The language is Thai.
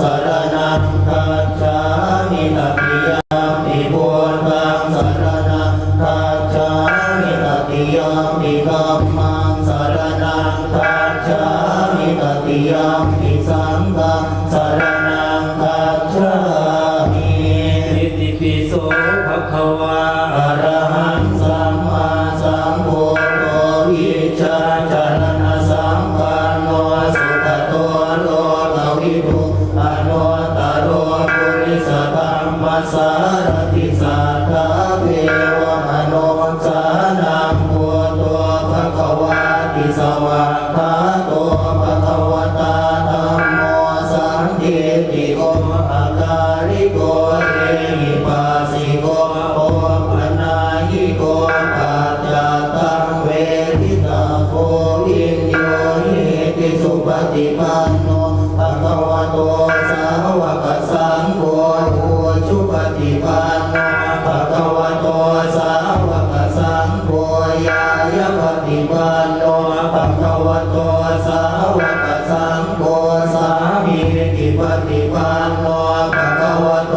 สรณังคัจฉามิตติยามปิพุทธังสรณังคัจฉามิตติยามปิธัมมังสรณังคัจฉามิตติยามปิสังฆังสรณังคัจฉามิอิติปิโสภะคะวาอะระหังสัมมาสัมพุทโธวิชชาจารณะสัมปันโนสุขโตโลกวิทูอนุตตโรปุริสธรรมสารติสัทธาเทวมโนสานังพุทโธภะคะวาติสวากขาโตภะคะวตาธัมโมสันทิติโกอาการิโกเอหิปัสสิโกโอปนายิโกปัจจตังเวทิตาโควินโยหิติสุปฏิปันโนภะคะวะโตสาวกสังโฆอุชุปฏิปันโนภะคะวะโตสาวกสังโฆญาญาปฏิปันโนภะคะวะโตสาวกสังโฆสามีจิปฏิปันโนภะคะวะโต